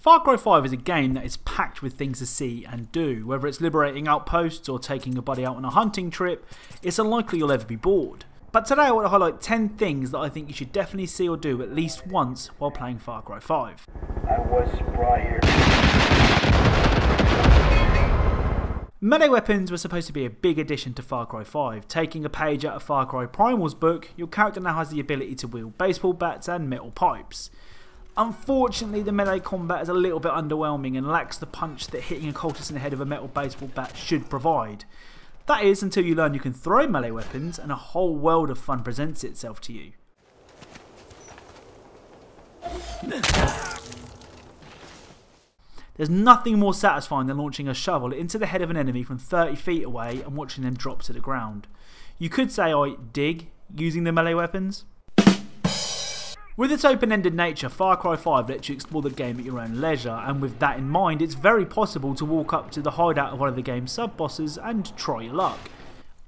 Far Cry 5 is a game that is packed with things to see and do. Whether it's liberating outposts or taking a buddy out on a hunting trip, it's unlikely you'll ever be bored. But today I want to highlight 10 things that I think you should definitely see or do at least once while playing Far Cry 5. I was brought here. Melee weapons were supposed to be a big addition to Far Cry 5. Taking a page out of Far Cry Primal's book, your character now has the ability to wield baseball bats and metal pipes. Unfortunately, the melee combat is a little bit underwhelming and lacks the punch that hitting a cultist in the head with a metal baseball bat should provide. That is until you learn you can throw melee weapons and a whole world of fun presents itself to you. There's nothing more satisfying than launching a shovel into the head of an enemy from 30 feet away and watching them drop to the ground. You could say I dig using the melee weapons. With its open-ended nature, Far Cry 5 lets you explore the game at your own leisure, and with that in mind, it's very possible to walk up to the hideout of one of the game's sub-bosses and try your luck.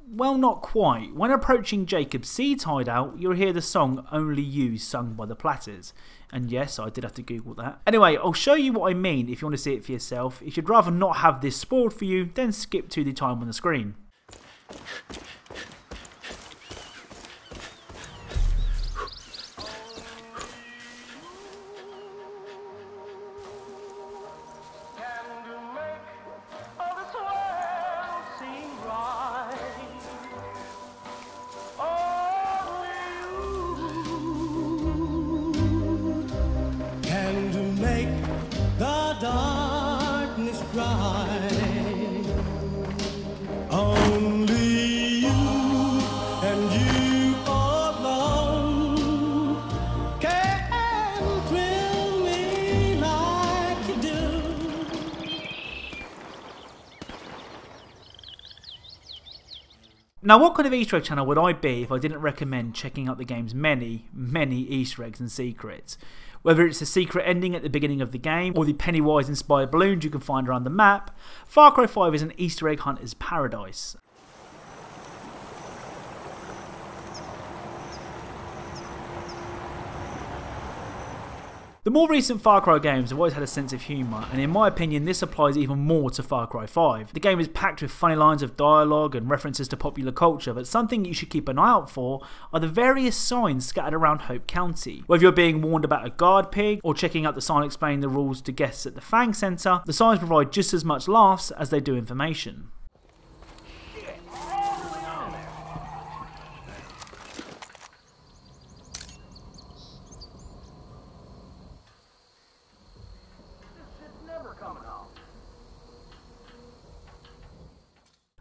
Well, not quite. When approaching Jacob Seed's hideout, you'll hear the song Only You sung by the Platters. And yes, I did have to Google that. Anyway, I'll show you what I mean if you want to see it for yourself. If you'd rather not have this spoiled for you, then skip to the time on the screen. Now, what kind of Easter egg channel would I be if I didn't recommend checking out the game's many Easter eggs and secrets? Whether it's the secret ending at the beginning of the game or the Pennywise inspired balloons you can find around the map, Far Cry 5 is an Easter egg hunter's paradise. The more recent Far Cry games have always had a sense of humour, and in my opinion this applies even more to Far Cry 5. The game is packed with funny lines of dialogue and references to popular culture, but something you should keep an eye out for are the various signs scattered around Hope County. Whether you're being warned about a guard pig, or checking out the sign explaining the rules to guests at the Fang Centre, the signs provide just as much laughs as they do information.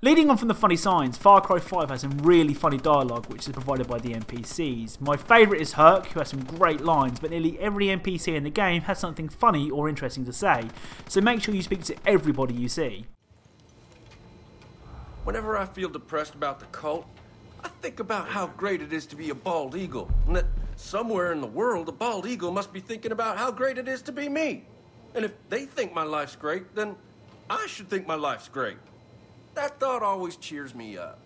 Leading on from the funny signs, Far Cry 5 has some really funny dialogue which is provided by the NPCs. My favourite is Herc, who has some great lines, but nearly every NPC in the game has something funny or interesting to say, so make sure you speak to everybody you see. Whenever I feel depressed about the cult, I think about how great it is to be a bald eagle, and that somewhere in the world a bald eagle must be thinking about how great it is to be me. And if they think my life's great, then I should think my life's great. That thought always cheers me up.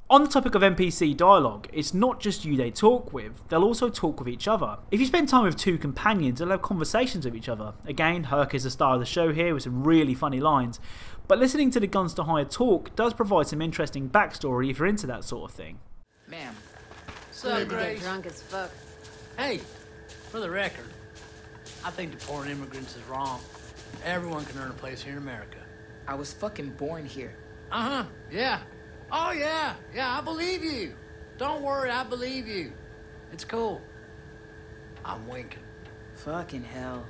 On the topic of NPC dialogue, it's not just you they talk with, they'll also talk with each other. If you spend time with two companions, they'll have conversations with each other. Again, Herc is the star of the show here with some really funny lines, but listening to the Guns to Hire talk does provide some interesting backstory if you're into that sort of thing. Ma'am. So get drunk as fuck. Hey, for the record, I think deporting immigrants is wrong. Everyone can earn a place here in America. I was fucking born here. Uh-huh, yeah. Oh, yeah, I believe you. Don't worry, I believe you. It's cool. I'm winking. Fucking hell.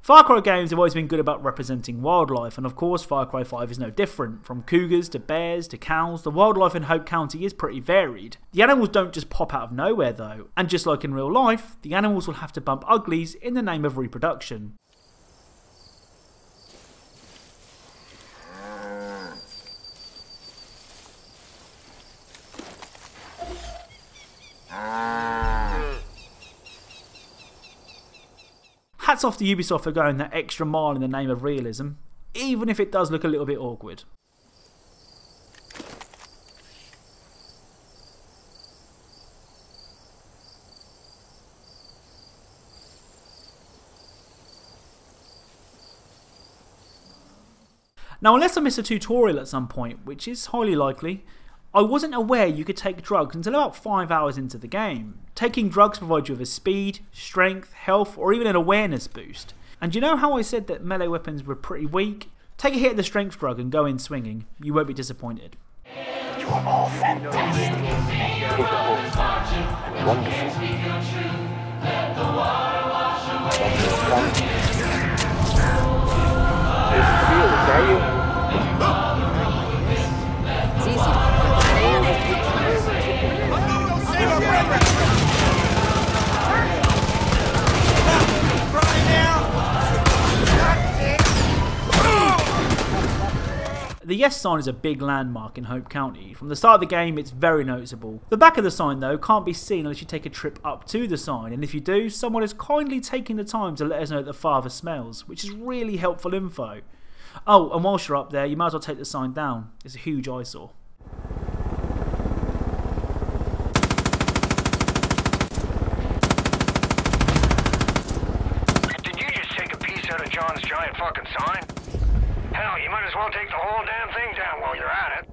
Far Cry games have always been good about representing wildlife, and of course Far Cry 5 is no different. From cougars to bears to cows, the wildlife in Hope County is pretty varied. The animals don't just pop out of nowhere though, and just like in real life, the animals will have to bump uglies in the name of reproduction. Hats off to Ubisoft for going that extra mile in the name of realism, even if it does look a little bit awkward. Now, unless I miss a tutorial at some point, which is highly likely, I wasn't aware you could take drugs until about 5 hours into the game. Taking drugs provides you with a speed, strength, health, or even an awareness boost. And you know how I said that melee weapons were pretty weak? Take a hit of the strength drug and go in swinging. You won't be disappointed. You are all fantastic and capable and wonderful. There's a feel, is that you? It's easy to Save our brethren! The yes sign is a big landmark in Hope County. From the start of the game, it's very noticeable. The back of the sign, though, can't be seen unless you take a trip up to the sign, and if you do, someone is kindly taking the time to let us know that the father smells, which is really helpful info. Oh, and whilst you're up there, you might as well take the sign down. It's a huge eyesore. Did you just take a piece out of John's giant fucking sign? Hell, you might as well take the whole damn thing down while you're at it.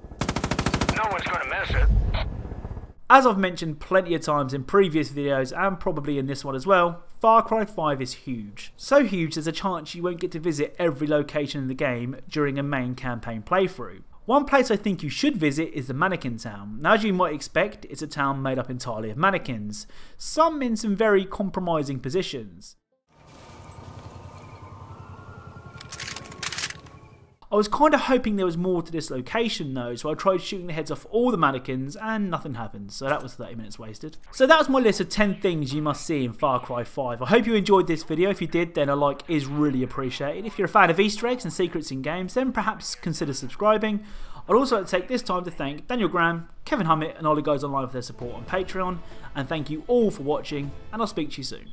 No one's gonna miss it. As I've mentioned plenty of times in previous videos and probably in this one as well, Far Cry 5 is huge. So huge there's a chance you won't get to visit every location in the game during a main campaign playthrough. One place I think you should visit is the Mannequin Town. Now, as you might expect, it's a town made up entirely of mannequins, some in some very compromising positions. I was kind of hoping there was more to this location though, so I tried shooting the heads off all the mannequins and nothing happened, so that was 30 minutes wasted. So that was my list of 10 things you must see in Far Cry 5. I hope you enjoyed this video. If you did, then a like is really appreciated. If you're a fan of Easter eggs and secrets in games, then perhaps consider subscribing. I'd also like to take this time to thank Daniel Graham, Kevin Hummett and all the guys online for their support on Patreon, and thank you all for watching, and I'll speak to you soon.